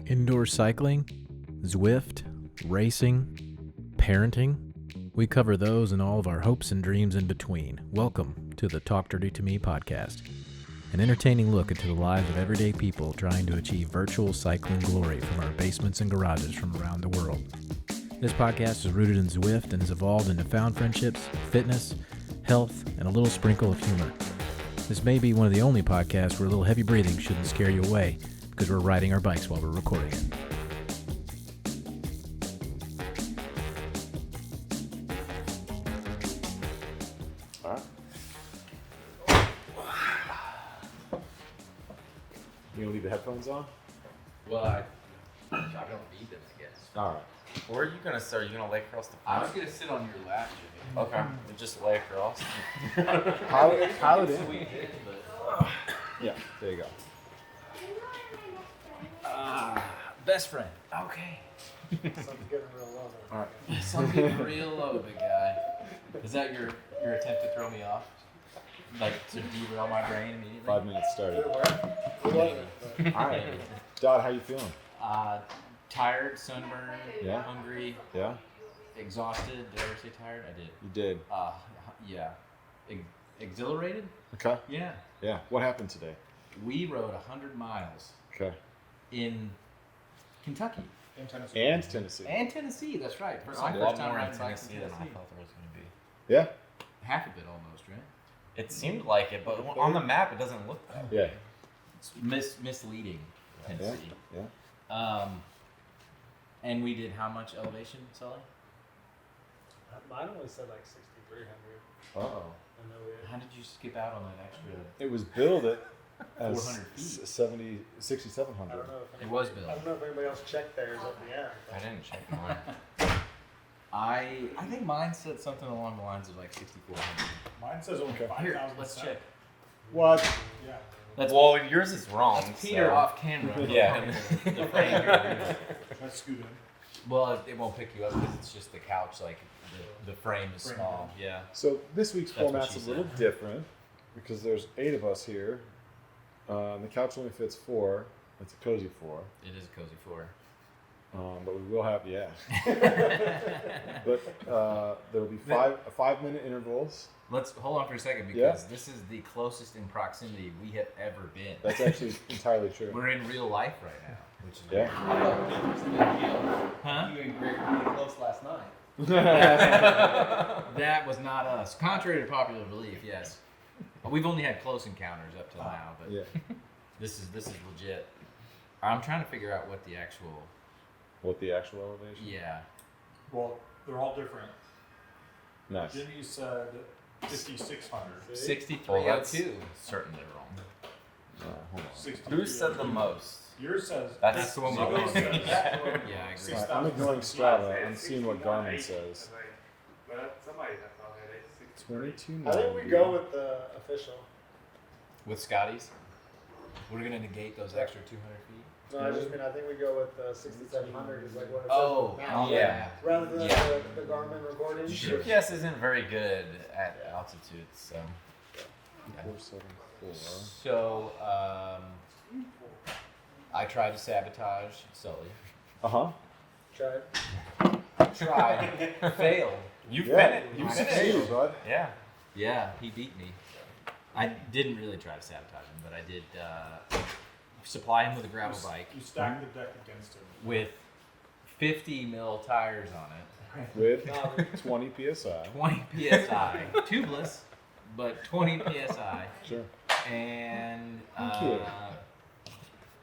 Indoor cycling, Zwift, racing, parenting. We cover those and all of our hopes and dreams in between. Welcome to the Talk Dirty to Me podcast, an entertaining look into the lives of everyday people trying to achieve virtual cycling glory from our basements and garages from around the world. This podcast is rooted in Zwift and has evolved into found friendships, fitness, health, and a little sprinkle of humor. This may be one of the only podcasts where a little heavy breathing shouldn't scare you away, because we're riding our bikes while we're recording it. All right. You gonna leave the headphones on? Well, I don't need them, I guess. All right. Where are you gonna sit? Are you gonna lay across the I was gonna sit on your lap, Jimmy. Okay. You just lay across. Pilot in. We did, but Yeah, there you go. best friend. Okay. Something's getting real low there. All right. Something real low, big guy. Is that your attempt to throw me off? Like to derail my brain immediately? 5 minutes started. We love it, but All right. Dot, how you feeling? Tired, sunburned, Yeah. hungry, Yeah, exhausted. Did I ever say tired? I did. you did. Yeah. Exhilarated? Okay. Yeah. Yeah. What happened today? We rode 100 miles Okay. in Kentucky. in Tennessee. And Tennessee. And Tennessee, that's right. There's My a first lot time more in riding bikes Tennessee than I thought there was gonna be. Yeah. Half of it almost, right? It seemed like it, but on the map it doesn't look that way. Yeah. It's misleading, Yeah. Tennessee. Yeah. And we did how much elevation, Sully? Mine only said like 6,300. Uh oh. I know we How did you skip out on that extra? It was billed at 400 feet. 6,700. I don't know if It was Bill. I don't know if anybody else checked theirs at the end. I didn't check mine. I think mine said something along the lines of like 6,400. Mine says only Okay. 5,000. Here, let's check. What? Yeah. Let's, Well, yours is wrong. let's Peter so. off camera. Yeah. The frame here. Let's scoot in. Well, it won't pick you up because it's just the couch. Like the frame is small. Yeah. So this week's That's what format's she a little said. different because there's 8 of us here. The couch only fits 4. It's a cozy 4. It is a cozy 4. But we will have, But there'll be 5-minute intervals. Let's hold on for a second because Yeah. this is the closest in proximity we have ever been. That's actually entirely true. We're in real life right now, which is Yeah. Huh? You and Greg were really close last night. That was not us. Contrary to popular belief, yes. We've only had close encounters up till now, but Yeah. this is legit. I'm trying to figure out what the actual What the actual elevation? yeah. Well, they're all different. Nice. Jimmy said 5,600. 6302. Certainly wrong. Hold on. 63. Who said the most? Yours says. That's the one we're somebody going says- with. Yeah, I agree. All right, I'm ignoring Strava. I'm seeing what Garmin says. 2290. I think we go with the official. With Scotty's, we're gonna negate those extra 200 feet. No, I just mean I think we go with 6,700 is like what it Oh, says now. yeah. Rather than Yeah. the Garmin recording. Sure. GPS isn't very good at altitude, so 474. So, I tried to sabotage Sully. Uh-huh. Tried. Tried, failed. you Yeah. finished. You succeeded, bud. Yeah. Yeah, he beat me. I didn't really try to sabotage him, but I did supply him with a gravel bike You stack the deck against him. with 50 mil tires on it, With 20 PSI. 20 psi, tubeless, but 20 psi, Sure. and Thank you.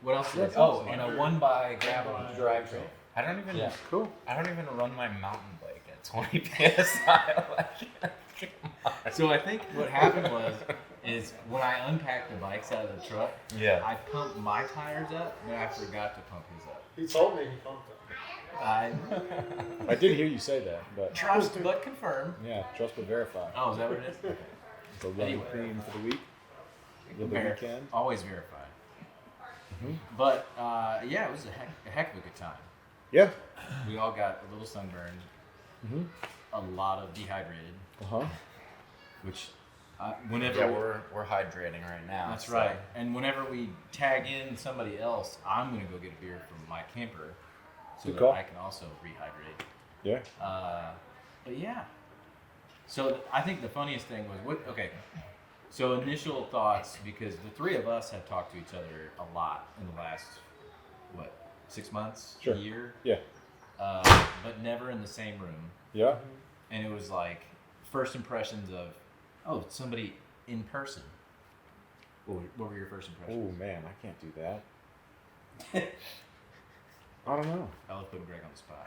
what else? That's Oh, awesome. and a 1x gravel drivetrain. I don't even. Yeah. Cool. I don't even run my mountain bike at 20 psi. So I think what happened is when I unpacked the bikes out of the truck, Yeah. I pumped my tires up, but I forgot to pump his up. He told me he pumped it. I I did hear you say that, but trust but confirm. yeah, trust but verify. Oh, is that what it is? Okay. So run Anyway. theme for the week. The weekend. Always verify. Mhm. But yeah, it was a heck of a good time. Yeah. We all got a little sunburned, Mhm. a lot of dehydrated, Uh-huh. which Whenever Yeah, we're hydrating right now. that's so- right. And whenever we tag in somebody else, I'm gonna go get a beer from my camper, so Good that call. I can also rehydrate. Yeah. But yeah. So I think the funniest thing was what? Okay. So initial thoughts, because the three of us have talked to each other a lot in the last 6 months, Sure. a year, Yeah. but never in the same room. Yeah. And it was like first impressions of, oh, somebody in person. What were your first Oh impressions? man, I can't do that. I don't know. I love putting Greg on the spot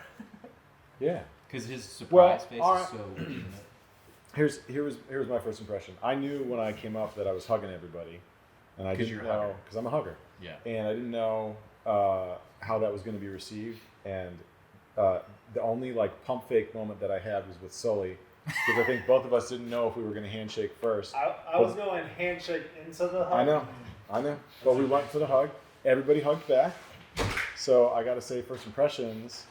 Yeah. because his surprise Well, face alright. is so legitimate. Here's my first impression. I knew when I came up that I was hugging everybody, and I 'Cause didn't you're a know hugger. because I'm a hugger, Yeah. and I didn't know how that was going to be received. And the only like pump fake moment that I had was with Sully, because I think both of us didn't know if we were going to handshake first. I was going handshake into the hug. I know, but we went for the hug. Everybody hugged back. So I got to say, first impressions,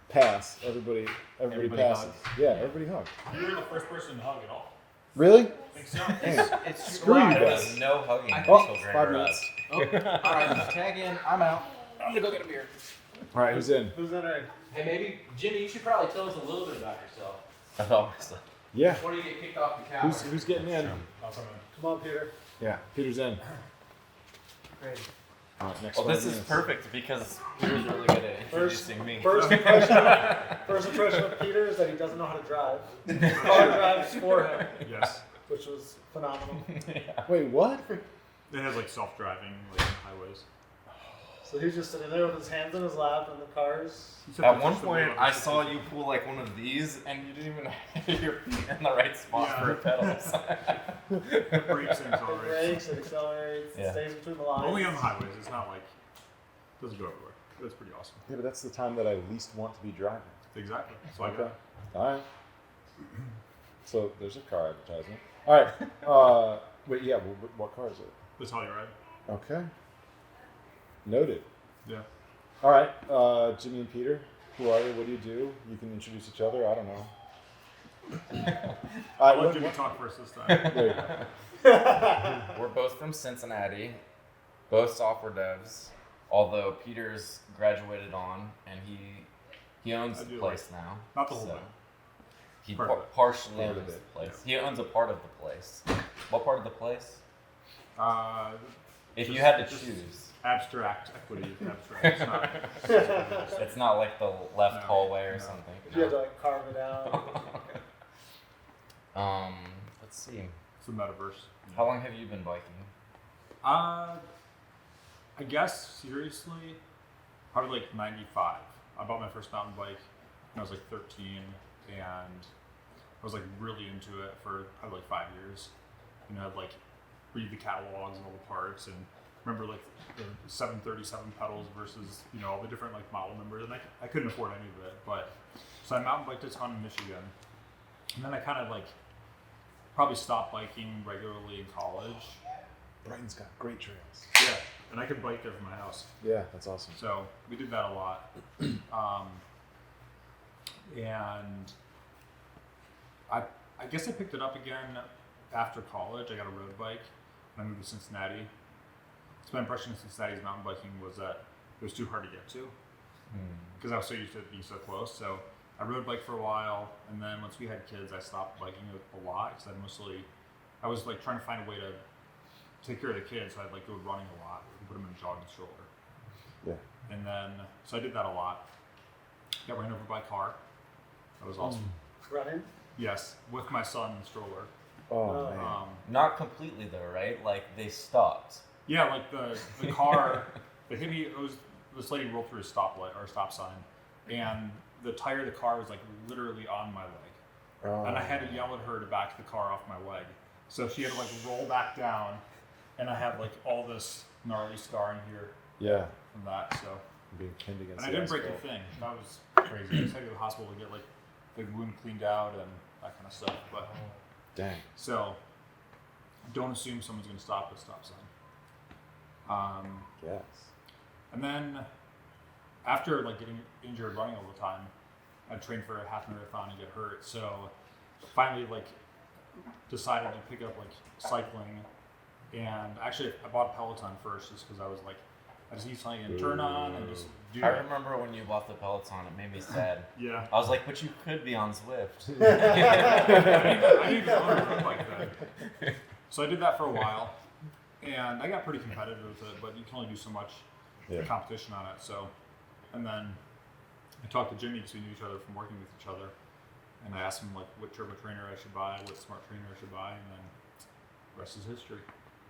pass. Everybody Everybody passes. hugged. Yeah, everybody hugged. You were the first person to hug at all. Really? I think so. Damn. It's Screw you There guys. was no hugging I- until Oh, Greg 5 arrived. minutes. Oh, all right, tag in. I'm out. I'm gonna go get a beer. All right, who's in? Who's entering? Hey, maybe Jimmy, you should probably tell us a little bit about yourself. I thought myself. Yeah. Before you get kicked off the couch. Who's getting in? I'll come in. Come on, Peter. Yeah, Peter's in. Great. All right, next Well, 5 this is minutes. perfect because he was really good at introducing me. First impression of Peter is that he doesn't know how to drive. His car drives for him, Yes. which was phenomenal. Wait, what? It has like self-driving, like on highways. So he's just sitting there with his hands in his lap in the cars. You just have At to one push the point, wheel I up to saw 60. you pull like one of these, and you didn't even have your feet in the right spot Yeah. for pedals. It brakes and It accelerates. brakes, it accelerates, Yeah. it stays between the lines. Only on the highways. It's not like it doesn't go everywhere. That's pretty awesome. Yeah, but that's the time that I least want to be driving. Exactly. So I Okay. got All right. So there's a car advertisement. All right. Wait, yeah. What car is it? the Telluride. Okay. Noted. Yeah. All right. Jimmy and Peter, who are you? What do you do? You can introduce each other. I don't know. I'll let what- Jimmy talk first this time. there you go. We're both from Cincinnati, both software devs. Although Peter's graduated on, and he owns I the do place now. Not the whole so thing. He Part of it. partially Part of owns it, the place. He owns a part of the place. What part of the place? If you Just- had to just- choose. Abstract equity. Abstract. It's not. It's not like the left No, hallway or no. something. If you had to like carve it out. Let's see. It's the metaverse. How long have you been biking? I guess seriously, probably like 95. I bought my first mountain bike when I was like 13, and I was like really into it for probably like 5 years. You know, I'd like read the catalogs and all the parts, and remember like the 737 pedals versus all the different like model numbers, and I couldn't afford any of it. But so I mountain biked a ton in Michigan, and then I kind of like probably stopped biking regularly in college. Brighton's got great trails. Yeah, and I could bike there from my house. Yeah, that's awesome. So we did that a lot. And I guess I picked it up again after college. I got a road bike and I moved to Cincinnati. So my impression of Cincinnati's mountain biking was that it was too hard to get to because I was so used to it being so close. So I rode bike for a while, and then once we had kids, I stopped biking a lot because I was like trying to find a way to take care of the kids, so I'd like go running a lot and put them in a jogging stroller. Yeah. And then, so I did that a lot. Got ran over by a car. That was awesome. Running? Yes, with my son in the stroller. Oh Oh. man. Not completely though, right? Like they stopped. Yeah, like the car, they hit me. This lady rolled through a stoplight or a stop sign, and the tire of the car was like literally on my leg, Oh. and I had to yell at her to back the car off my leg. So she had to like roll back down, and I had like all this gnarly scar in here Yeah. from that. So. Being pinned against. And I the didn't break a asphalt. thing. That was crazy. I just had to go to the hospital to get like the wound cleaned out and that kind of stuff. But Dang. so don't assume someone's going to stop at a stop sign. Yes. And then after like getting injured running all the time, I trained for a half marathon and get hurt. So finally, like decided to pick up like cycling, and actually I bought a Peloton first just because I was like, I just need something to turn on and just do I it. remember when you bought the Peloton, it made me sad. Yeah. I was like, but you could be on Zwift. I need to own a room like that. So I did that for a while, and I got pretty competitive with it, but you can only do so much competition on it. So, and then I talked to Jimmy because we knew each other from working with each other, and I asked him like what turbo trainer I should buy, what smart trainer I should buy, and then the rest is history.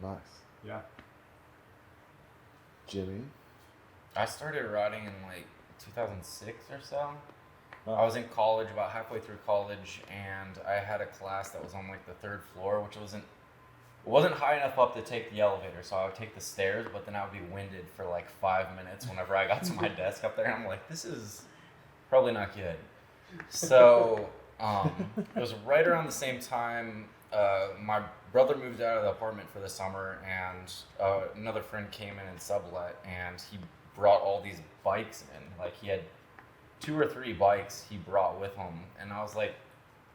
Nice. Yeah. Jimmy. I started riding in like 2006 or so. Oh. I was in college, about halfway through college, and I had a class that was on like the third floor, which wasn't high enough up to take the elevator, so I would take the stairs, but then I would be winded for like 5 minutes whenever I got to my desk up there, and I'm like, this is probably not good. So it was right around the same time my brother moved out of the apartment for the summer, and another friend came in and sublet, and he brought all these bikes in. Like, he had 2 or 3 bikes he brought with him, and I was like,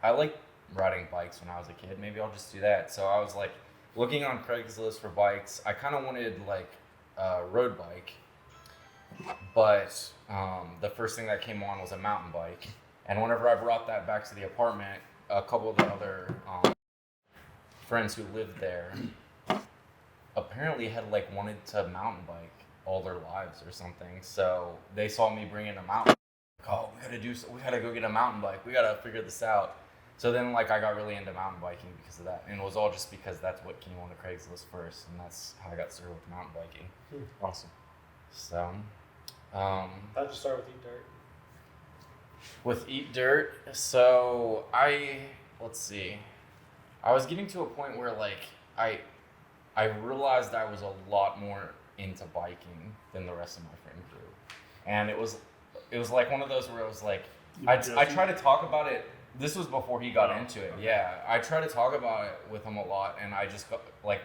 I liked riding bikes when I was a kid. Maybe I'll just do that. So I was like looking on Craigslist for bikes. I kind of wanted like a road bike, but the first thing that came on was a mountain bike. And whenever I brought that back to the apartment, a couple of the other friends who lived there apparently had like wanted to mountain bike all their lives or something. So they saw me bringing a mountain bike. Oh, we gotta go get a mountain bike. We gotta figure this out. So then like I got really into mountain biking because of that. And it was all just because that's what came on the Craigslist first. And that's how I got started with mountain biking. Awesome. So, How'd you start with Eat Dirt? with Eat Dirt, so let's see. I was getting to a point where like I realized I was a lot more into biking than the rest of my friend group. And it was like one of those where it was like I try to talk about it. This was before he got into it. Yeah, I try to talk about it with him a lot, and I just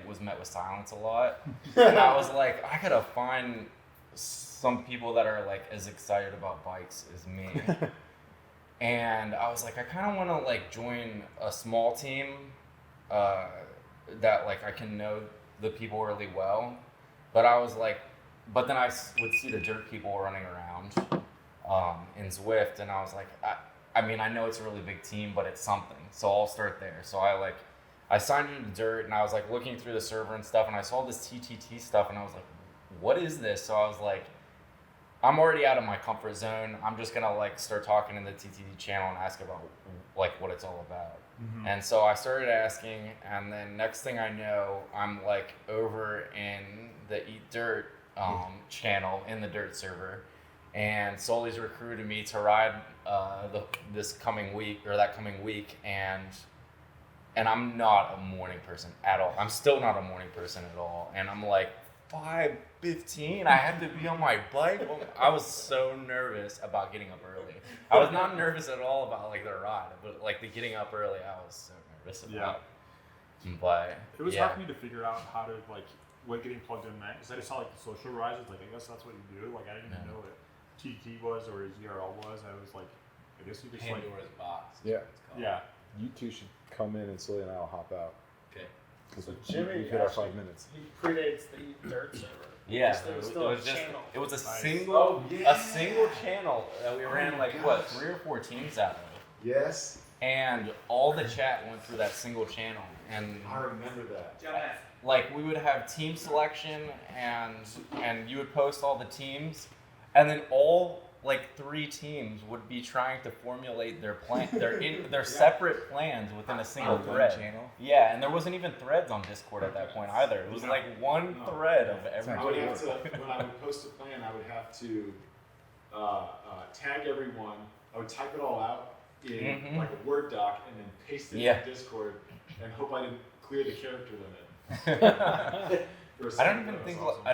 was met with silence a lot. And I was like, I gotta find some people that are like as excited about bikes as me. And I was like, I kind of want to like join a small team that like I can know the people really well. But I was like, but then I would see the dirt people running around in Zwift, and I was like, I mean, I know it's a really big team, but it's something. So I'll start there. So I signed into Dirt, and I was like looking through the server and stuff, and I saw this TTT stuff, and I was like, what is this? So I was like, I'm already out of my comfort zone. I'm just gonna like start talking in the TTT channel and ask about like what it's all about. Mm-hmm. And so I started asking, and then next thing I know, I'm like over in the Eat Dirt channel in the Dirt server, and Sully's recruited me to ride this coming week or that coming week, and I'm not a morning person at all. I'm still not a morning person at all, and I'm like 5:15. I had to be on my bike. I was so nervous about getting up early. I was not nervous at all about like the ride, but like the getting up early, I was so nervous about. Yeah. But it was hard for me to figure out how to like what getting plugged in meant, because I just saw like the social rises. Like, I guess that's what you do. Like, I didn't even know what TT was or ZRL was. I was like, I guess you just Pandora's box. Yeah. Yeah. You two should come in, and Sully and I will hop out. Okay. So Jimmy we hit our 5 minutes. He predates the Eat Dirt server. Yeah, It was it still a was just channel. it was a Nice. single a single channel that we ran like what 3 or 4 teams out of. Yes. And all the chat went through that single channel, and I remember that. like we would have team selection, and you would post all the teams, and then all like 3 teams would be trying to formulate their plan, their separate plans within a single thread. Channel. Yeah, and there wasn't even threads on Discord at that point either. It was like one thread of every. I would have to, when I would post a plan, I would have to tag everyone. I would type it all out in like a Word doc and then paste it in Discord and hope I didn't clear the character limit. I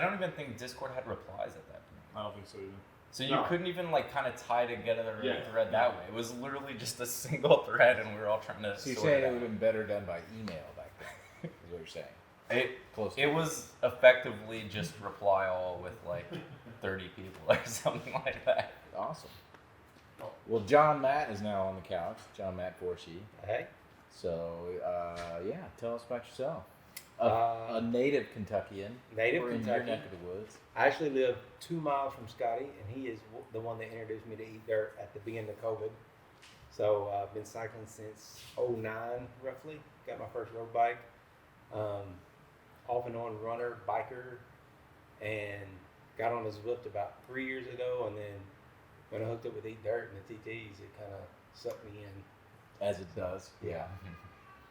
don't even think Discord had replies at that point. I don't think so either. So you couldn't even like kind of tie together a thread that way. It was literally just a single thread, and we were all trying to. So you're saying it would have been better done by email back then? Is what you're saying? It was effectively just reply all with like 30 people or something like that. Awesome. Well, John Matt is now on the couch. John Matt Forshee. Hey. So, yeah, tell us about yourself. A native Kentuckian. Native We're in Kentucky. your neck of the woods. I actually live 2 miles from Scotty, and he is the one that introduced me to eat dirt at the beginning of COVID. So I've been cycling since '09, roughly. Got my first road bike. Off and on runner, biker, and got on the Zwift about 3 years ago. And then when I hooked up with Eat Dirt and the TTs, it kind of sucked me in. As it does. Yeah.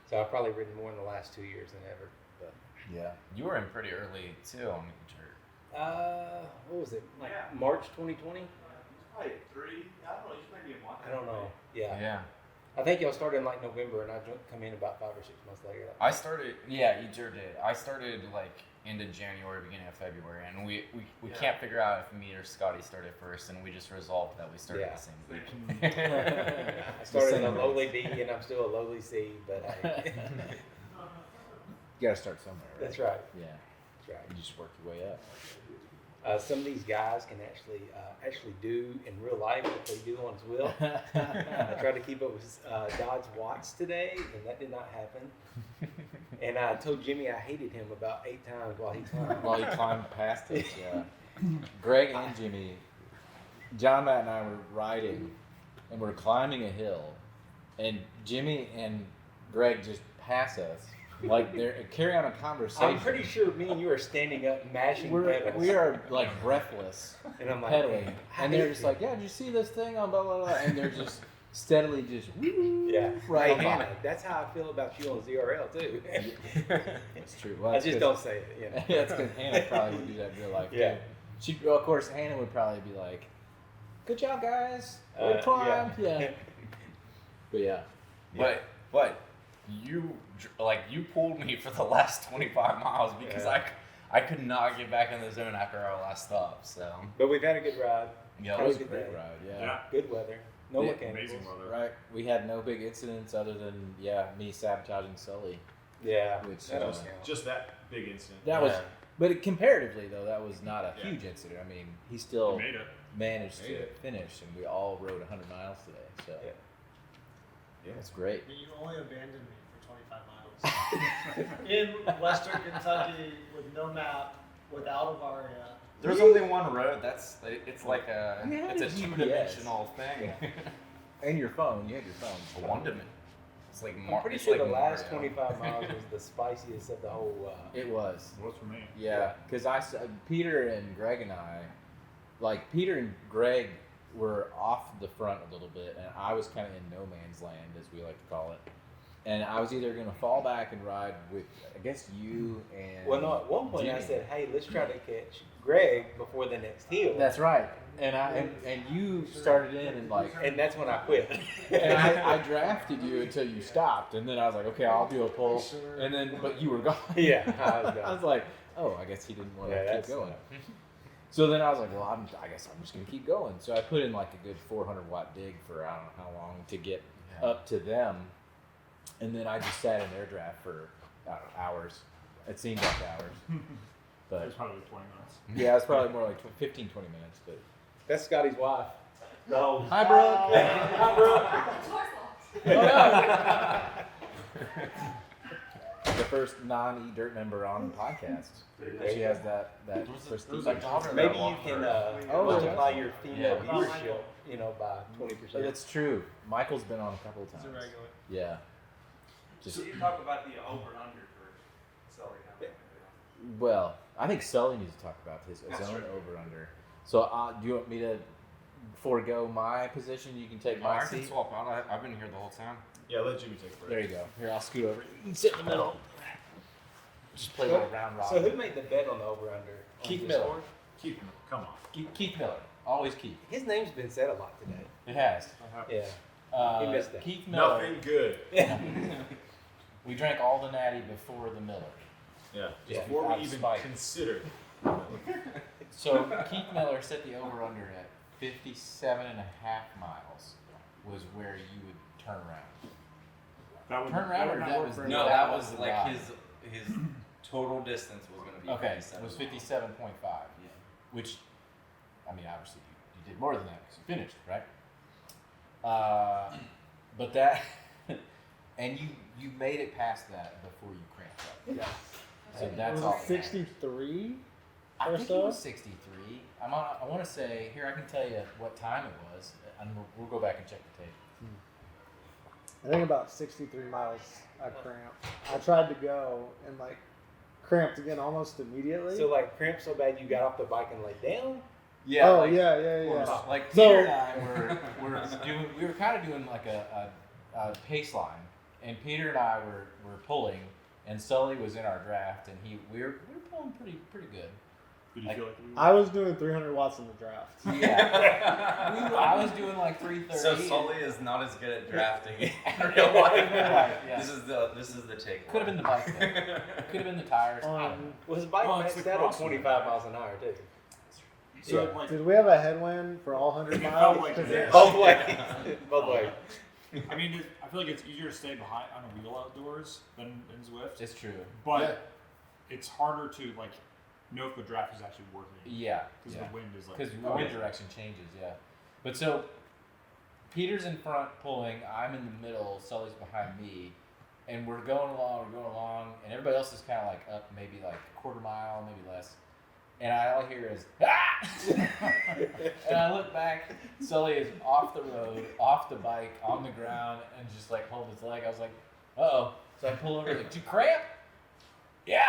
So I've probably ridden more in the last 2 years than ever. But Yeah. You were in pretty early too on the dirt. what was it? Like Yeah. March 2020? Probably 3. I don't know. You might be a month. I don't know. Yeah. Yeah. I think y'all started in like November, and I come in about 5 or 6 months later. I started. Yeah, you sure did. I started like end of January, beginning of February, and we can't figure out if me or Scotty started first, and we just resolved that we started the same week. I started in a lowly D, and I'm still a lowly C, but You got to start somewhere, right? that's right. Yeah. That's right. You just work your way up. Some of these guys can actually do in real life what they do on Zwill. I tried to keep up with Dodge Watts today, and that did not happen. And I told Jimmy I hated him about 8 times while he climbed. While you climbed past us, yeah. Greg and Jimmy, John, Matt, and I were riding, and we're climbing a hill, and Jimmy and Greg just pass us. Like they're carry on a conversation. I'm pretty sure me and you are standing up, mashing pedals. We are like breathless, and I'm like, pedaling, I and they're hate just you. like, "Yeah, did you see this thing on blah blah blah?" And they're just steadily just Yeah, right hey, on Hannah, that's how I feel about you on ZRL too. It's true. Well, I that's just 'cause- don't say it. You know. Yeah, that's because Hannah probably would do that in real life. Yeah. Too. She, well, of course, Hannah would probably be like, "Good job, guys. Good Yeah. climb." Yeah. But yeah. But you pulled me for the last 25 miles because I could not get back in the zone after our last stop. So But we've had a good ride. yeah, That was a good great day. ride. Yeah. Yeah. Good weather. No Yeah, mechanicals. Amazing weather. Right. We had no big incidents other than me sabotaging Sully. Yeah. Which, that was Just that big incident. That was, Yeah. but comparatively though, that was not a Yeah. huge incident. I mean, he still You made it. managed Made to it. finish, and we all rode 100 miles today. So Yeah. it's great. You only abandoned me for 25 miles. In western Kentucky with no map, without a Varia. there's only one road. It's like a I mean, how it's a did GPS? two-dimensional thing. And your phone, you had your phone. A one-dimensional. It's like I'm pretty sure the last 25 miles was the spiciest of the whole. It was. It was for me. Yeah, because Peter and Greg and I, like Peter and Greg were off the front a little bit, and I was kind of in no man's land, as we like to call it. And I was either going to fall back and ride with, I guess, you and. Well, no, at one point I Jimmy. said, hey, let's try to catch Greg before the next hill. That's right. And and you started in and like. And that's when I quit. And I drafted you until you stopped, and then I was like, okay, I'll do a pull, and then but you were gone. Yeah, I was I gone. was like, oh, I guess he didn't want to Yeah, keep that's- going. So then I was like, well, I guess I'm just gonna keep going. So I put in like a good 400 watt dig for I don't know how long to get up to them, and then I just sat in their draft for I don't know, hours. It seemed like hours, It but was probably 20 minutes. yeah, it's probably more like 15, 20 minutes. But That's Scotty's wife. No. hi, Brooke. The first non-E-Dirt member on the podcast. She has that prestige. Maybe you can multiply your female Yeah. viewership, by 20%. That's true. Michael's been on a couple of It's a times. regular. Yeah. Just So you talk about the over and under for Sully. well, I think Sully needs to talk about his own over under. So do you want me to forego my position? You can take my I can seat. swap out. I've been here the whole time. Yeah, let Jimmy take first. There you go. Here, I'll scoot over. You can sit in the middle. Just play a little round robin. So who made the bet on the over-under? Keith On Miller. Discord? Keep him. Come on. Keith Miller. Always Keith. His name's been said a lot today. It has. Yeah. He missed that. Keith Miller. Nothing good. We drank all the natty before the Miller. Yeah. Yeah. Before Out we of even spite. considered. So Keith Miller set the over-under at 57 and a half miles was where you would turn around. That would, Turn around that would or not that work was- for No, him. No, that that was was the like ride. his total distance was going to be. Okay, 57. it was 57.5, Yeah. which, I mean, obviously you did more than that because you finished, right? But that, And you made it past that before you cramped up. Yeah. So that's Was all. it 63? I or think so? it was 63. I want to say here. I can tell you what time it was, and we'll go back and check the tape. I think about 63 miles I cramped. I tried to go and like cramped again almost immediately. So like cramped so bad you got off the bike and laid down? Yeah. Oh like, yeah. Like So- Peter and I we were kind of doing like a pace line, and Peter and I were pulling, and Sully was in our draft, and we were pulling pretty good. Did you Like- feel like you I was doing 300 watts in the draft. Yeah. I was doing like 330. So Sully is not as good at drafting in real life. Yeah. This is the take. Could have been the bike. Though. Could have been the tires. I don't know. Was the bike Well, it's maxed the out at crossover. 25 miles an hour too? So Yeah. like, Did we have a headwind for all 100 It miles? felt like 'Cause this. Both ways. Both ways. I mean, I feel like it's easier to stay behind on a wheel outdoors than in Zwift, It's true. but it's harder to like know if the draft is actually working Yeah. because the wind is like. Because the wind direction changes, yeah. But so, Peter's in front pulling, I'm in the middle, Sully's behind me, and we're going along, and everybody else is kind of like up maybe like a quarter mile, maybe less. And all I hear is, ah! And I look back, Sully is off the road, off the bike, on the ground, and just like holding his leg. I was like, uh-oh. So I pull over, like, did you cramp? Yeah!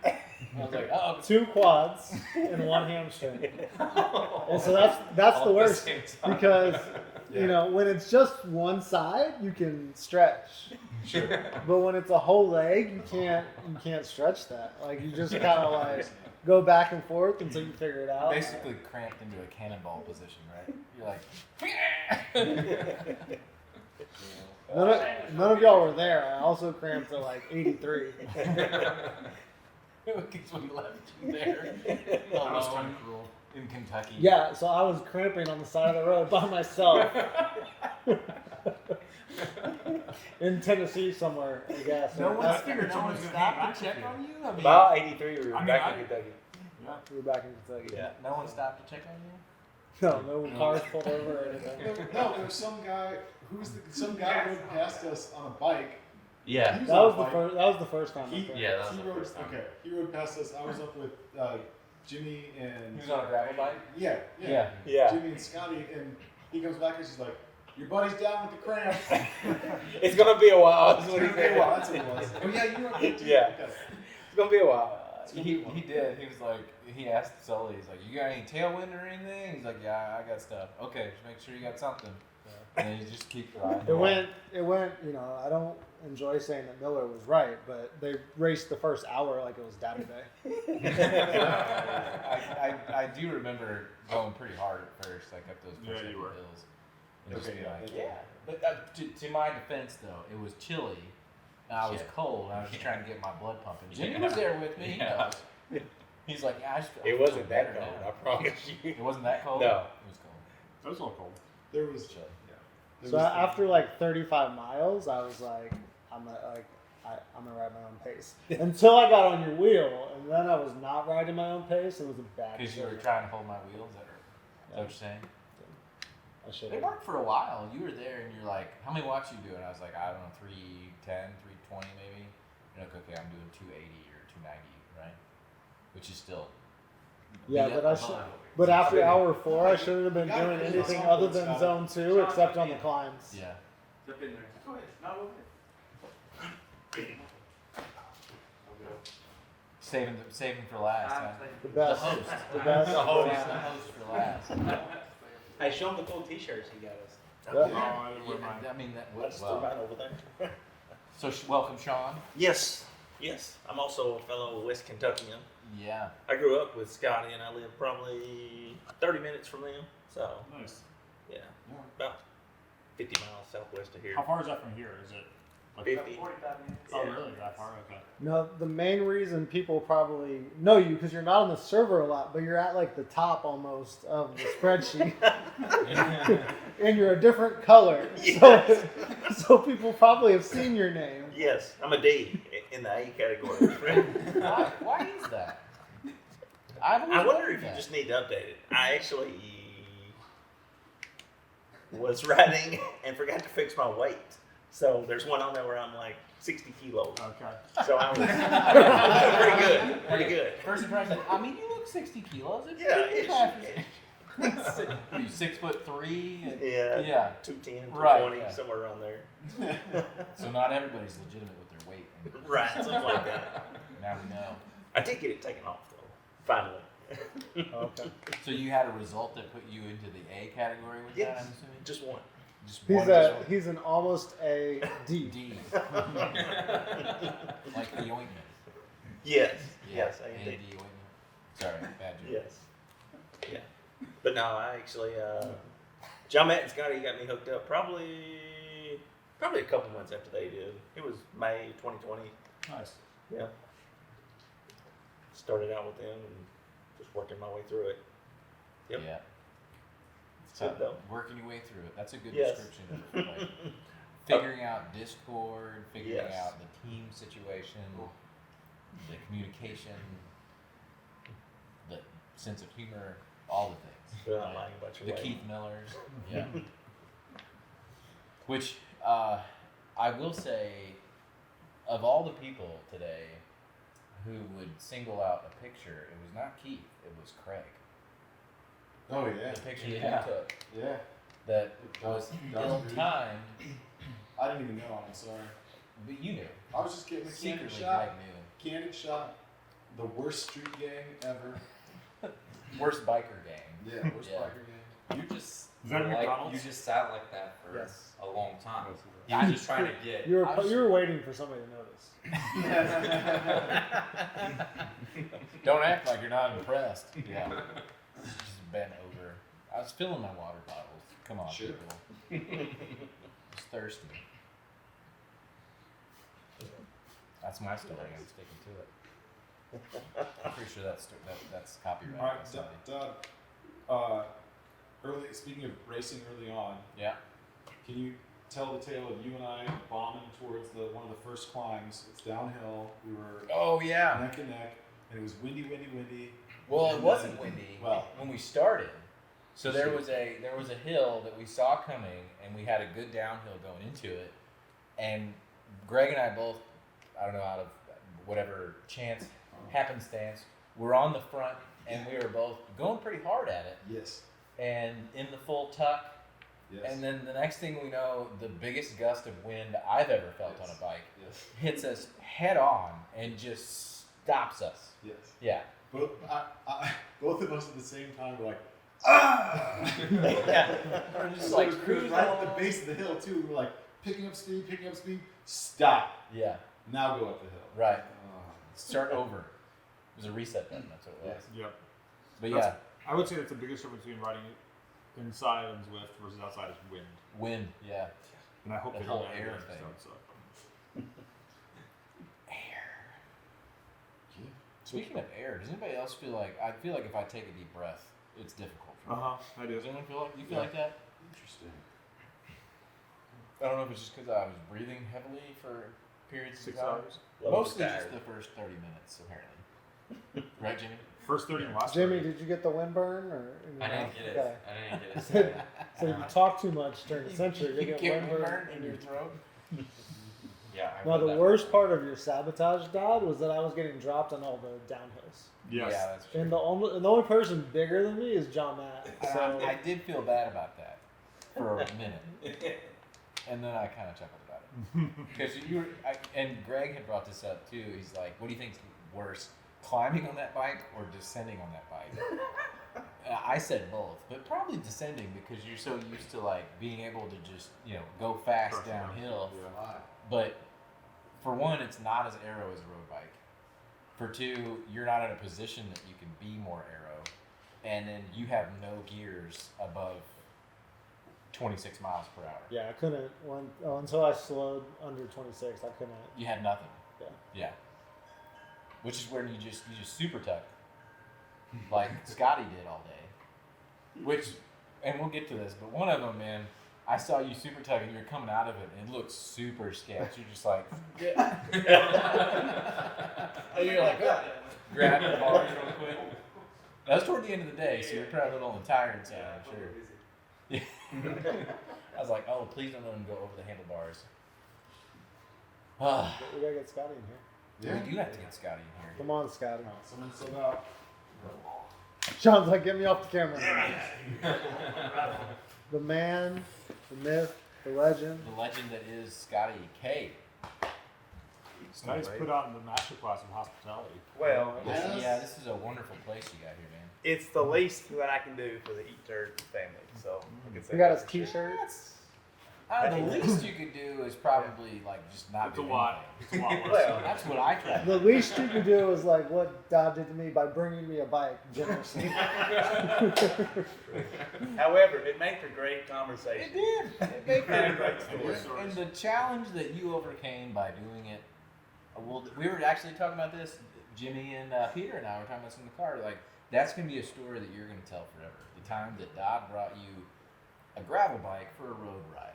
I was like, uh-oh. 2 quads and 1 hamstring. And so that's All the at worst same time. because Yeah. you know when it's just one side you can stretch, Sure. but when it's a whole leg you can't stretch that. Like you just kind of like go back and forth until you figure it out. Basically cramped into a cannonball position, right? You're like, None of y'all were there. I also cramped at like 83. because we left you there That was kind alone of cruel. in Kentucky. Yeah, so I was cramping on the side of the road by myself. In Tennessee somewhere, I guess. No I one's figured no someone one was gonna stopped hang back to check with you. on you. I mean, About 83 we were I mean, back I- in Kentucky. Yeah. We were back in Kentucky. Yeah. no one stopped to check on you. No cars pulled over or anything. No, there was some guy some guy rode past us on a bike. Yeah. He That on a was the bike. first. That was the first time. I He, cramped. Yeah, that was he the rode. first time. Okay, he rode past us. I was up with Jimmy and He was on a gravel bike. yeah. Yeah. Jimmy and Scotty, and he comes back and she's like, "Your buddy's down with the cramp." It's gonna be a while. That's what he Okay, said. well, that's what it was. Oh yeah, you were. Yeah. Okay. It's gonna be a while. He did. He was like, he asked Sully, he's like, you got any tailwind or anything? He's like, yeah, I got stuff. Okay, just make sure you got something. And then you just keep riding. It went. You know, I don't enjoy saying that Miller was right, but they raced the first hour like it was Daddy Day. I do remember going pretty hard at first, like up those Yeah, first you were. hills. And just Okay, be like, yeah. yeah. But to my defense, though, it was chilly. And I was Yeah. cold. And I was just trying to get my blood pumping. Jimmy was there with me. He Yeah. knows. He's like, yeah, I It feel wasn't that better cold, now. I promise you. It wasn't that cold? No. It was cold. That was a little cold. There was. Chilly. There So was after like 35 miles, I was like, I'm gonna ride my own pace until I got on your wheel, and then I was not riding my own pace. It was a bad. Because you were decision. trying to hold my wheels? Is that what you're saying? I should It have. worked for a while. You were there and you're like, how many watts you doing? I was like, I don't know, 310, 320 maybe. You're like, okay, I'm doing 280 or 290, right? Which is still. Yeah, be but above. But after hour 4, I shouldn't have been You gotta doing put anything yourself other in, than Scott. zone 2, except on the climbs. Yeah. Jump in there. Go ahead. No, go ahead. Saving for last, huh? The best. The host. The best. Saving the host for last. Hey, show them the cool t-shirts he got us. Oh, Yeah. I didn't wear mine. I mean, that I was just threw mine over there. So welcome, Sean. Yes, I'm also a fellow West Kentuckian. Yeah. I grew up with Scotty, and I live probably 30 minutes from them. So, Nice. yeah, about 50 miles southwest of here. How far is that from here? Is it like 50. 45 minutes. Oh, really? That far? Okay. No, the main reason people probably know you because you're not on the server a lot, but you're at like the top almost of the spreadsheet, and you're a different color. Yes. So people probably have seen your name. Yes, I'm a D in the A category. Why is that? I've always I wonder wondered if you that. just need to update it. I actually was riding and forgot to fix my weight. So there's one on there where I'm like 60 kilos. Okay. So I was pretty good. Pretty good. First impression. I mean, you look 60 kilos. It's Yeah, pretty ish. fast. Are you 6'3"? And- Yeah. Yeah. 210, 220, Right, yeah. somewhere around there. So not everybody's legitimate with their weight. Right, something like that. Now we know. I did get it taken off though, finally. Okay. So you had a result that put you into the A category with that, Yes. I'm assuming? Just one. Just He's one, a just one. he's an almost a D. D. Like the ointment. Yes. Yeah, Yes, I A, indeed. D ointment. Sorry, bad joke. Yes. Yeah. But no, I actually, John, Matt, and Scotty got me hooked up probably a couple months after they did. It was May 2020. Nice. Yeah. Started out with them and just working my way through it. Yep. Yeah. It's good though. Working your way through it. That's a good Yes. description of it. Like, figuring out Discord, figuring Yes. out the team situation, the communication, the sense of humor, all the things. Well, I'm lying about your The weight. Keith Millers. Yeah. Which I will say, of all the people today who would single out a picture, it was not Keith, it was Craig. Oh yeah. The picture Yeah. that you took Yeah. that was That was ill-timed, I didn't even know. I'm sorry. but you knew. I was just getting a candid Secretly, shot. Greg knew. Candid shot. The worst street gang ever. Worst biker gang. Yeah. Worst Yeah. biker gang. You just Is that like McDonald's? you just sat like that for Yes. a long time. You were just trying to get. You I was- were waiting for somebody to notice. Don't act like you're not impressed. Yeah. Just bent over. I was filling my water bottles. Come on, Sure. people. I was thirsty. That's my story. I'm sticking to it. I'm pretty sure that's copyrighted. All right, by somebody. Doug. Speaking of racing early on, Yeah. can you tell the tale of you and I bombing towards one of the first climbs? It's downhill. We were Oh yeah. neck and neck, and it was windy. Well, it And wasn't then- windy well- when we started. So there was a hill that we saw coming, and we had a good downhill going into it. And Greg and I both, I don't know, out of whatever happenstance, we're on the front, and we were both going pretty hard at it, Yes. and in the full tuck. Yes. And then the next thing we know, the biggest gust of wind I've ever felt on a bike Yes. hits us head on and just stops us. Yes. Yeah. Both of us at the same time were like, ah! We're just like it was cruising right at along. the base of the hill too. We were like picking up speed, stop. Yeah. Now go up the hill. Right. Oh. Start over. It was a reset button. That's what it was. Yep. But That's- yeah, I would say that's the biggest difference between riding inside on Zwift versus outside is wind. wind. Yeah. And I hope The they whole don't air have thing. So. Air. Speaking of air, does anybody else feel like I feel like if I take a deep breath, it's difficult for me. I do. Does anyone feel like you feel Yeah. like that? Interesting. I don't know if it's just because I was breathing heavily for periods of 6 time. hours. Mostly just the first 30 minutes, apparently. Right, Jimmy? First 30 and last Jimmy, 30. did you get the wind burn? Or I didn't get it. Okay. I didn't get it. So you talk too much during the century, you get wind burn burn in in your your throat. Yeah. I Now read the that worst before. part of your sabotage, Dodd, was that I was getting dropped on all the downhills. Yes. Yeah, that's true. And the only person bigger than me is John Matt. And So I did feel bad about that for a minute, and then I kind of chuckled about it because and Greg had brought this up too. He's like, "What do you think's worse, climbing on that bike or descending on that bike?" I said both, but probably descending because you're so used to like being able to just go fast downhill. Yeah. But for one, it's not as aero as a road bike. For two, you're not in a position that you can be more aero, and then you have no gears above 26 miles per hour. yeah, I couldn't until I slowed under 26. I couldn't. You had nothing. Yeah. Yeah. Which is where you just super tuck, like Scotty did all day. Which, and we'll get to this, but one of them, man, I saw you super tuck and you're coming out of it and it looked super sketch. You're just like, and you're like, grab your bars real quick. That was toward the end of the day, so you're probably a little on the tired side, I'm sure. Yeah. I was like, oh, please don't let him go over the handlebars. We gotta get Scotty in here. We do have to get Scotty in here. Come on, Scotty. Someone sub out. Sean's like, get me off the camera. The man, the myth, the legend. The legend that is Scotty K. Scotty's put on the masterclass in hospitality. Well, Yeah, this is a wonderful place you got here, man. it's the least that I can do for the Eat Dirt family. So I can say We got that his for sure. T-shirts. The least you could do is probably like just not It's do a lot. anything. It's a lot worse. Well, That's what I try. The least you can do is like what Dad did to me by bringing me a bike generously. However, it made for great conversation. It did. It made And a for great story. And the challenge that you overcame by doing it, well, we were actually talking about this. Jimmy and Peter and I were talking about this in the car. Like, that's going to be a story that you're going to tell forever. The time that Dodd brought you a gravel bike for a road ride.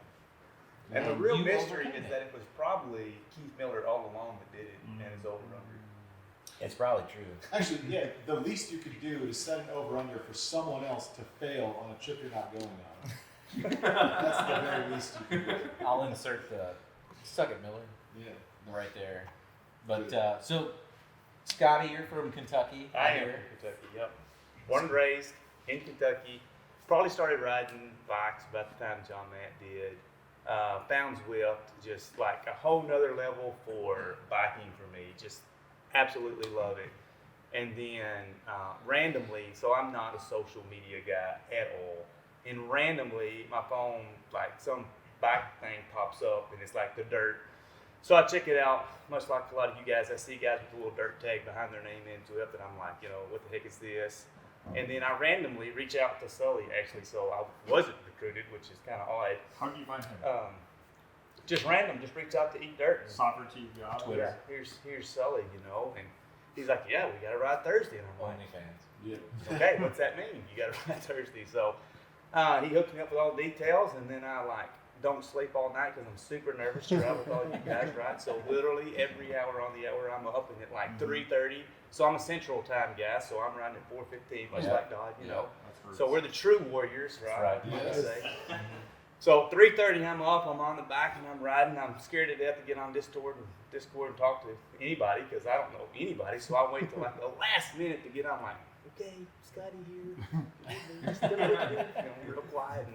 And the real you mystery overcame is it. that it was probably Keith Miller all along that did it and is over under. It's probably true. Actually, yeah, the least you could do is set an over-under for someone else to fail on a trip you're not going on. That's the very least you can do. I'll insert the suck it, Miller, Yeah. right there. But so, Scotty, you're from Kentucky. I am hear. from Kentucky, yep. Born and raised in Kentucky. Probably started riding bikes about the time John Matt did. Found Zwift just like a whole nother level for biking for me. Just absolutely love it. And then randomly, so I'm not a social media guy at all. And randomly, my phone, like some bike thing pops up and it's like the dirt. So I check it out, much like a lot of you guys. I see guys with a little dirt tag behind their name into it, and I'm like, what the heck is this? And then I randomly reach out to Sully, actually, so I wasn't recruited, which is kind of odd. How did you find him? Just random, just reached out to Eat Dirt. Sovereignty God. Yeah, here's Sully, and he's like, yeah, we got to ride Thursday. And I'm like, OnlyFans. Yeah. okay, what's that mean? You got to ride Thursday. So he hooked me up with all the details, and then I don't sleep all night because I'm super nervous to ride with all you guys, right? So literally every hour on the hour, I'm up and at like 3:30. So I'm a Central Time guy, so I'm riding at 4:15, much like Dodd, So we're the true warriors, right? That's right. I might say. So 3:30, I'm up, I'm on the bike, and I'm riding. I'm scared to death to get on Discord and talk to anybody because I don't know anybody. So I wait till like the last minute to get on. I'm like, okay, Scotty here. Just gonna look good, real quiet.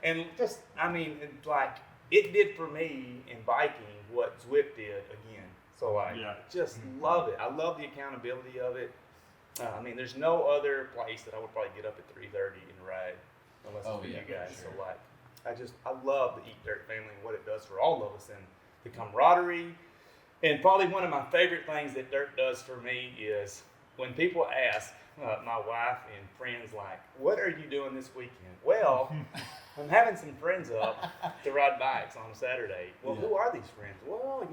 And just, it's like it did for me in biking what Zwift did again. So just love it. I love the accountability of it. There's no other place that I would probably get up at 3:30 and ride unless it's for you guys. Sure. So I love the Eat Dirt family and what it does for all of us and the camaraderie. And probably one of my favorite things that Dirt does for me is when people ask my wife and friends like, what are you doing this weekend? Well, I'm having some friends up to ride bikes on a Saturday. Well, who are these friends? Well,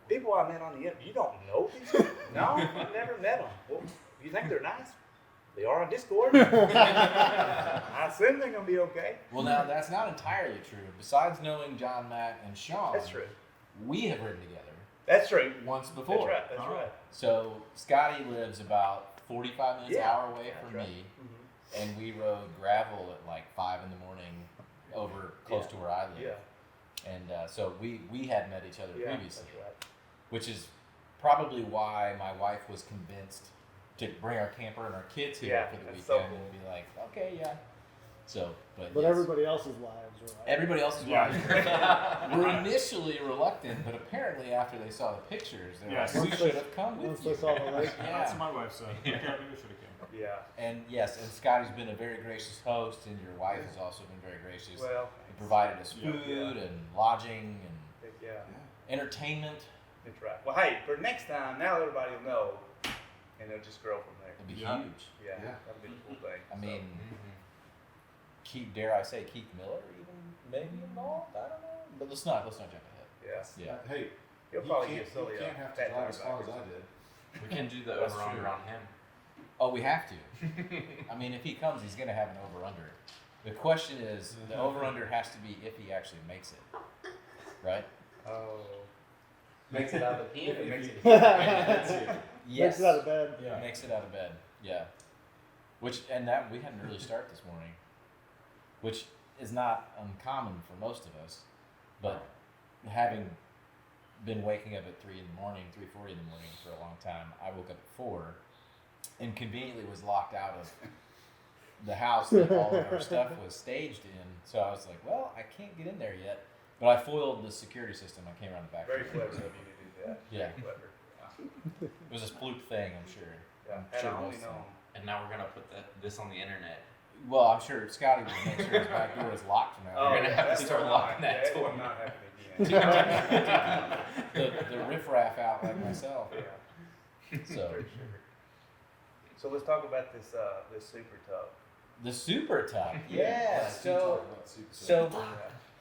people I met on the internet. You don't know these people? No, I've never met them. Well, you think they're nice? They are on Discord. I assume they're going to be okay. Well, now that's not entirely true. Besides knowing John, Matt, and Sean, That's true. we have ridden together. That's true. Once before. That's right. So Scotty lives about 45 minutes an hour away from right. me, and we rode gravel at like 5 in the morning over close to where I live. Yeah. And so we had met each other previously, That's right. which is probably why my wife was convinced to bring our camper and our kids here for the weekend and be like, okay, yeah. So, but yes. Everybody else's lives are right. Everybody else's wives were initially reluctant, but apparently after they saw the pictures, they were like, we should have come with Once you. they saw the lake. Yeah. That's what my wife said. Okay, maybe we should have came. Yeah. And yes, and Scotty's been a very gracious host, and your wife has also been very gracious. Well, He provided us food and lodging and entertainment. That's right. Well, hey, for next time, now everybody will know, and they'll just grow from there. It'd be Yeah. huge. Yeah, that'd be a cool thing. I mean, dare I say Keith Miller even maybe involved? I don't know. But let's not jump ahead. Yeah. Yeah. Hey, He'll you probably can't, get Sully you a can't have to fat drive as tire far as back or I did. We can do the That's over-under true. on him. Oh, we have to. I mean, if he comes, he's going to have an over-under. The question is, the over-under has to be if he actually makes it, right? Oh. Makes it out of the pen or makes it Makes it out of bed. Yeah. Makes it out of bed. Yeah. That we had an early start this morning, which is not uncommon for most of us, but having been waking up at 3 in the morning, 3:40 in the morning for a long time. I woke up at 4 and conveniently was locked out of the house that all of our stuff was staged in. So I was like, well, I can't get in there yet. But I foiled the security system. I came around the back. Very clever of you to do that. Yeah. Very clever. It was a fluke thing, I'm sure. Yeah. I'm Had sure I it only was, known. And now we're gonna put this on the internet. Well, I'm sure Scotty will make sure his back door is locked from now. Oh, We're gonna have that's to start not- locking that yeah, it door. will not happen again. the riffraff out like myself. Yeah, So for sure. So let's talk about this super tub. the super tub. Yeah. So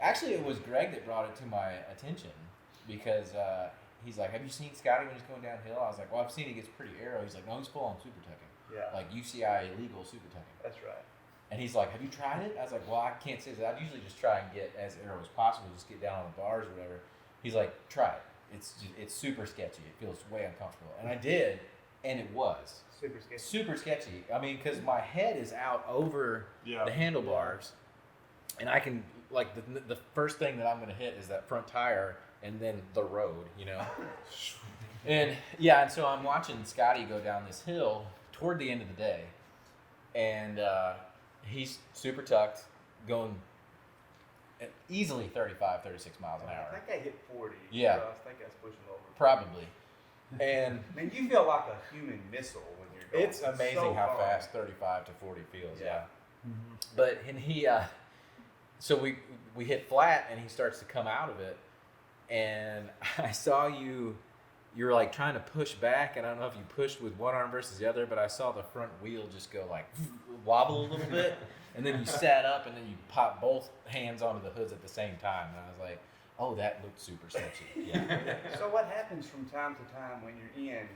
actually, it was Greg that brought it to my attention because he's like, "Have you seen Scotty when he's going downhill?" I was like, "Well, I've seen he gets pretty arrow." He's like, "No, he's full on super tucking, Yeah, like UCI illegal super tucking." that's right. And he's like, "Have you tried it?" I was like, "Well, I can't say that. I'd usually just try and get as arrow as possible, just get down on the bars or whatever." He's like, "Try it. It's super sketchy. It feels way uncomfortable." And I did, and it was Super sketchy. super sketchy. I mean, because my head is out over the handlebars, and I can like the first thing that I'm gonna hit is that front tire, and then the road, you know. And yeah, and so I'm watching Scotty go down this hill toward the end of the day, and he's super tucked, going at easily 35, 36 miles an I hour, think I hit 40. Yeah. So I think I was pushing over. probably. And Man, you feel like a human missile when you're going. it's amazing so how far. fast 35 to 40 feels. Yeah. But and he, so we hit flat, and he starts to come out of it, and I saw you. You're like trying to push back, and I don't know if you pushed with one arm versus the other, but I saw the front wheel just go like wobble a little bit, and then you sat up, and then you popped both hands onto the hoods at the same time, and I was like, "Oh, that looked super sketchy." Yeah. So what happens from time to time when you're in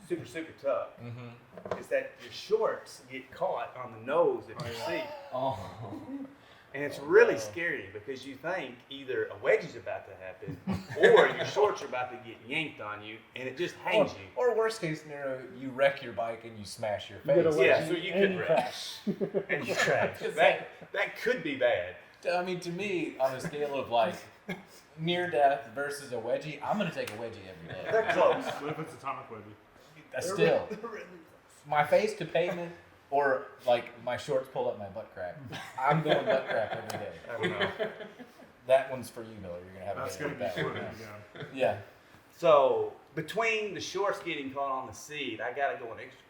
super tough Mm-hmm. is that your shorts get caught on the nose of your seat. Oh. And it's really scary because you think either a wedgie's about to happen or your shorts are about to get yanked on you, and it just hangs you. Or worst case scenario, you wreck your bike and you smash your You get a face. Yeah, wedgie so you and could crash. And you crash. Because That could be bad. I mean, to me, on a scale of like near death versus a wedgie, I'm gonna take a wedgie every day. They're close. What if it's atomic wedgie? Still, my face to pavement, or like my shorts pull up my butt crack. I'm going butt crack every day. I don't know. That one's for you, Miller. You're gonna have That's a gonna day be with fun that again. one. Yeah. So between the shorts getting caught on the seat, I gotta go an extra,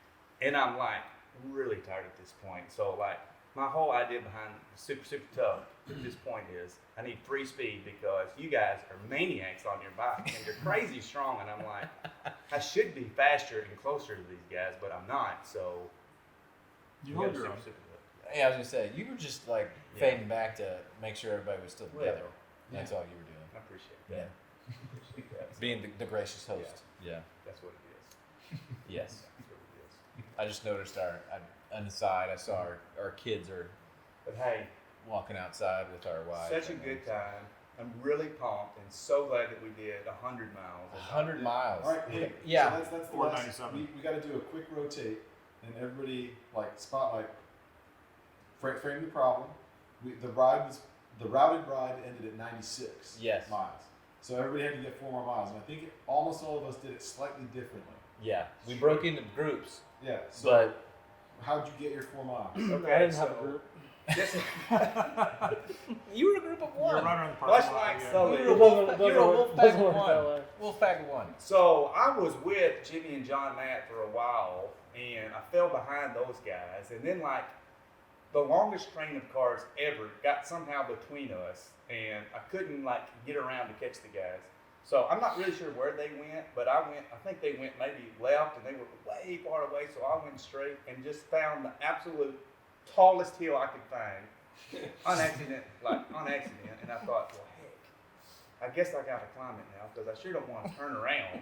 and I'm like really tired at this point. So like my whole idea behind super tough at this point is I need free speed because you guys are maniacs on your bike and you're crazy strong, and I'm like I should be faster and closer to these guys, but I'm not. So You we hold got your own. super tough. Yeah, I was gonna say you were just like fading back to make sure everybody was still together. Well, That's all you were doing. I appreciate Yeah. that. Appreciate that. Being the gracious host. Yeah. That's what it is. Yes. That's what it is. I just noticed on the side, I saw our kids are But hey, walking outside with our wives. such a good time. I'm really pumped and so glad that we did 100 miles. 100 miles. All right, hey, Yeah. So that's the last. 497. We got to do a quick rotate, and everybody like spotlight. Frame the problem. The routed ride ended at 96 Yes. miles. So everybody had to get 4 more miles, and I think almost all of us did it slightly differently. Yeah. We broke into groups, Yeah. So but how'd you get your 4 miles? I didn't have a group. This is, you were a group of We're one. right around the much parking lot. like again. Sully. You're a wolf pack of one. Wolf pack of one. So I was with Jimmy and John Matt for a while, and I fell behind those guys, and then like the longest train of cars ever got somehow between us, and I couldn't like get around to catch the guys. So I'm not really sure where they went, but I think they went maybe left, and they were way far away, so I went straight and just found the absolute tallest hill I could find on accident, and I thought, well, heck, I guess I gotta climb it now because I sure don't want to turn around.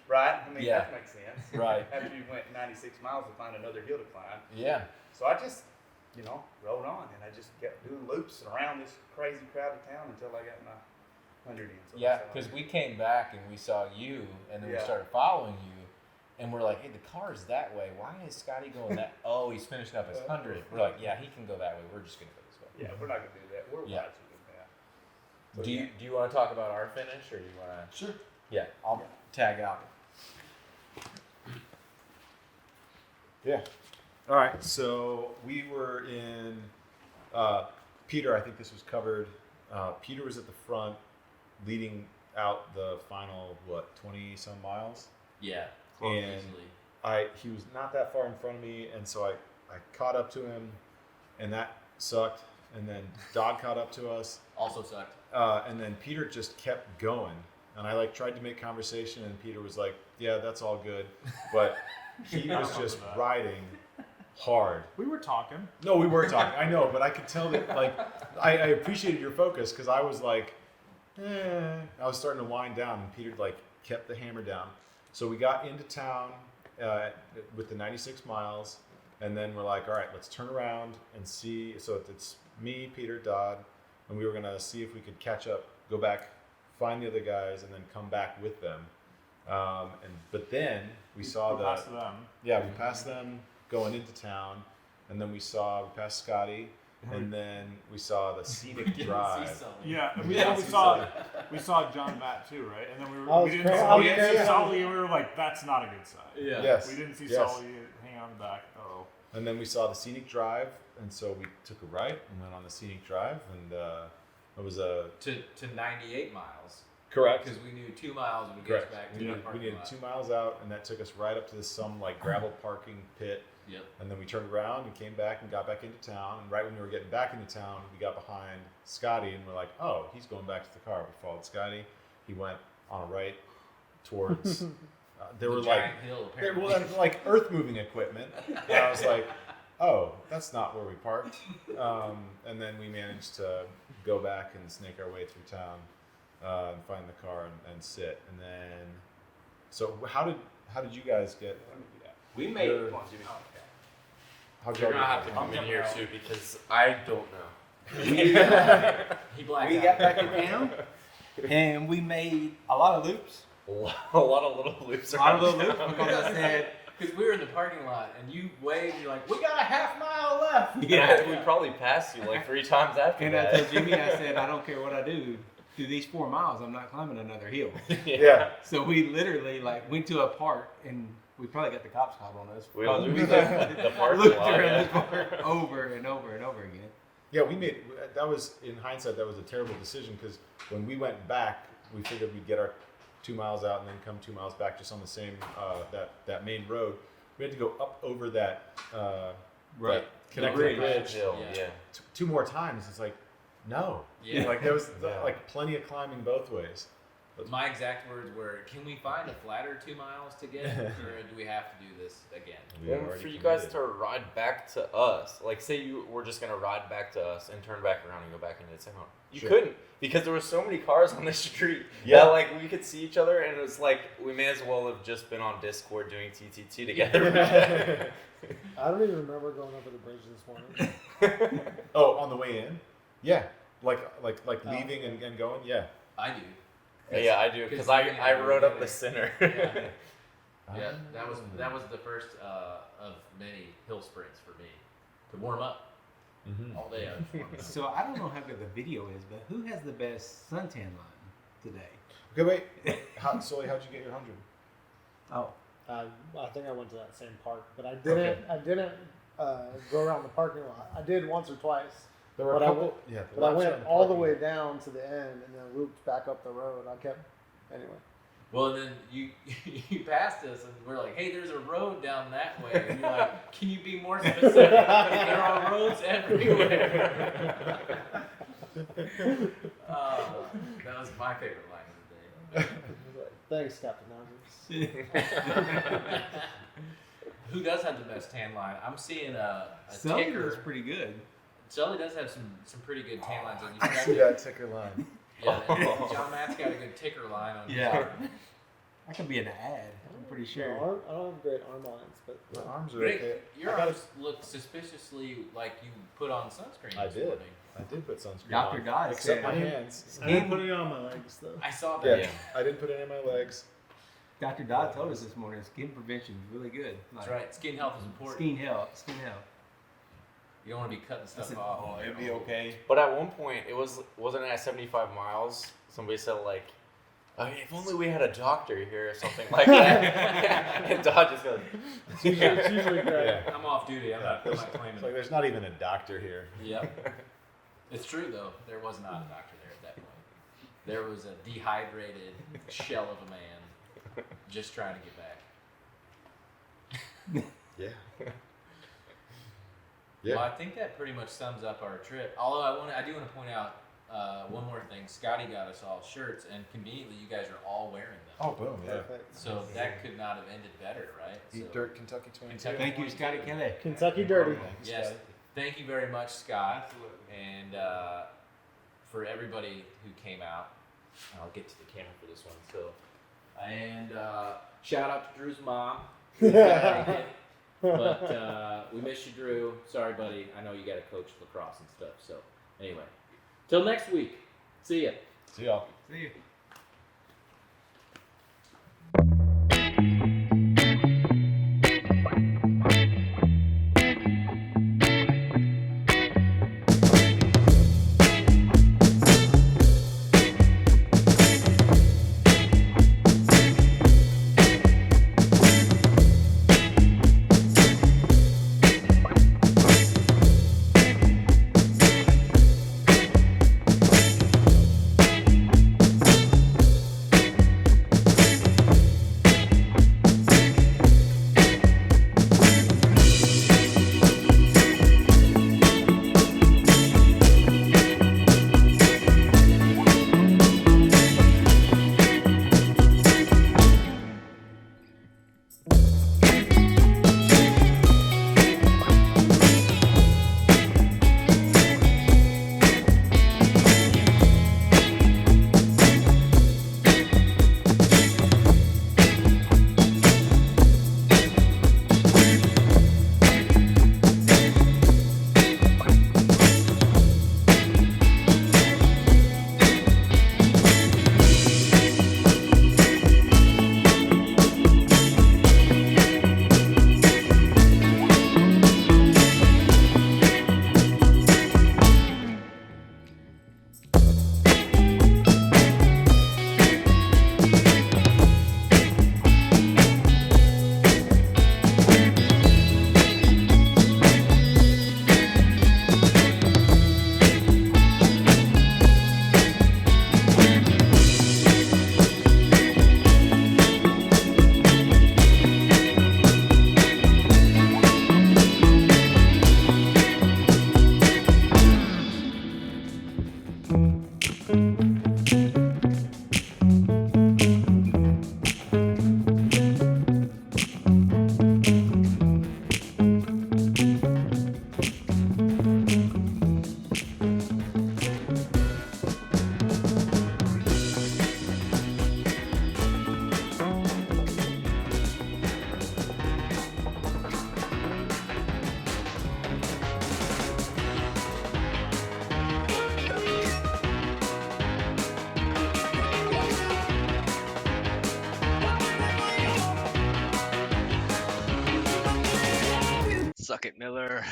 Right? I mean, Yeah. that makes sense. Right. After you went 96 miles to find another hill to climb. Yeah. So I just, rolled on, and I just kept doing loops around this crazy crowded town until I got my 100 in. So Yeah, that's how I because did we it. came back and we saw you, and then we Yeah. started following you, and we're like, hey, the car's that way. Why is Scotty going that? Oh, he's finishing up his 100. We're like, yeah, he can go that way. We're just going to go this way. Yeah, we're not going to do that. We're Yeah. watching that. So, Do you want to talk about our finish, or do you want to? Sure. Yeah, I'll tag out. Yeah. All right. So we were in Peter. I think this was covered. Peter was at the front, leading out the final 20 some miles. Yeah, And he was not that far in front of me, and so I caught up to him, and that sucked. And then Dodd caught up to us. Also sucked. And then Peter just kept going, and I tried to make conversation, and Peter was like, "Yeah, that's all good," but he was just riding hard. We were talking. No, we were talking. I know, but I could tell that I appreciated your focus because I was like, I was starting to wind down, and Peter kept the hammer down. So we got into town with the 96 miles, and then we're like, all right, let's turn around and see. So it's me, Peter, Dodd, and we were gonna see if we could catch up, go back, find the other guys, and then come back with them. But then we saw passed them. Yeah, we passed them going into town, and then we passed Scotty, and then we saw the scenic drive. Yeah, and we saw John Matt too, right? And then we didn't see Sully, and we were like, that's not a good sign. Yeah. Yes. We didn't see Sully hanging on the back. Oh. And then we saw the scenic drive, and so we took a right and went on the scenic drive, and it was to 98 miles. correct. Because we knew 2 miles would get us back to the We parking needed lot. 2 miles out, and that took us right up to some gravel parking pit. Yep. And then we turned around and came back and got back into town. And right when we were getting back into town, we got behind Scotty, and we're like, "Oh, he's going back to the car." We followed Scotty. He went on a right towards. There were giant hill, apparently. earth moving equipment, and I was like, "Oh, that's not where we parked." And then we managed to go back and snake our way through town and find the car and sit. And then, so how did you guys get? We made. Your- Come on, Jimmy. How'd You're y'all gonna have get to come in here too because I don't know. He blacked We out. got back in town, and we made a lot of loops. A lot of little loops. A lot of little around loops because I said, Because we were in the parking lot, and you waved, you're like, we got a half mile left. Yeah, we probably passed you like 3 times after and that. I told Jimmy, I said, I don't care what I do. Through these 4 miles, I'm not climbing another hill. Yeah. So we literally went to a park, and we probably got the cops called on us. We because looped the parking looped lot, around yeah. the park over and over and over again. Yeah, that was, in hindsight, that was a terrible decision because when we went back, we figured we'd get our 2 miles out and then come 2 miles back just on the same, that main road. We had to go up over that, Right. that connecting bridge. bridge Hill, Yeah. yeah. 2 more times. It's like, no. Yeah. There was Yeah. plenty of climbing both ways. My exact words were, can we find a flatter 2 miles to get, or do we have to do this again? We had Well, already for you guys committed. to ride back to us, like say you were just gonna ride back to us and turn back around and go back into town, you Sure. couldn't because there were so many cars on the street. Yeah. that, we could see each other, and it was like we may as well have just been on Discord doing TTT together. I don't even remember going over the bridge this morning. Oh, on the way in? Yeah. Like leaving and going? Yeah. I do. Yeah, I do because I rode up the center. Yeah, that was the first of many hill sprints for me to warm up Mm-hmm. all day. I was warming up. So I don't know how good the video is, but who has the best suntan line today? Okay, wait. Sully, how'd you get your 100? Oh, I think I went to that same park, but I didn't go around the parking lot. I did once or twice, There were But a I couple. went- Yeah, but I laps went around the all the parking way lot. down to the end and then looped back up the road. I kept anyway. Well, and then you passed us, and we're like, "Hey, there's a road down that way." And you're like, "Can you be more specific? There are roads everywhere." That was my favorite line of the day. Thanks, Captain Andrews. Who does have the best tan line? I'm seeing a Sully ticker. looks pretty good. Sully does have some pretty good tan lines. And I see that ticker line. Yeah, John Matt's got a good ticker line on his Yeah. arm. That could be an ad. I'm pretty sure. I don't have great arm lines, but My arms are Great. okay. Your I got arms look suspiciously like you put on sunscreen. I this did. morning. I did put sunscreen Dr. on. Dodd Except said- my hands. I didn't put it on my legs though. I saw that. Yeah, I didn't put it in my legs. Dr. Dodd told us this morning skin prevention is really good. That's right. Skin health is important. Skin health. Skin health. You don't want to be cutting stuff off. Oh, it'd be okay. But at one point, wasn't it at 75 miles? Somebody said like, if only we had a doctor here or something like that. And Todd just goes, It's usually great. Yeah. I'm off duty. I'm not claiming It's like there's not even a doctor here. Yep. It's true though. There was not a doctor there at that point. There was a dehydrated shell of a man just trying to get back. Yeah. Well, I think that pretty much sums up our trip. Although I do want to point out one more thing. Scotty got us all shirts, and conveniently, you guys are all wearing them. Oh, boom, yeah. Perfect. So that could not have ended better, right? Eat So, Dirt Kentucky 22. Kentucky Thank you, 22. Scotty Kelly. Kentucky Dirty. Yes. Thank you very much, Scott. Absolutely. And for everybody who came out, I'll get to the camera for this one. So, and shout out to Drew's mom. But we miss you, Drew. Sorry, buddy. I know you got to coach lacrosse and stuff. So, anyway, till next week. See ya. See y'all. See you. Suck it, Miller.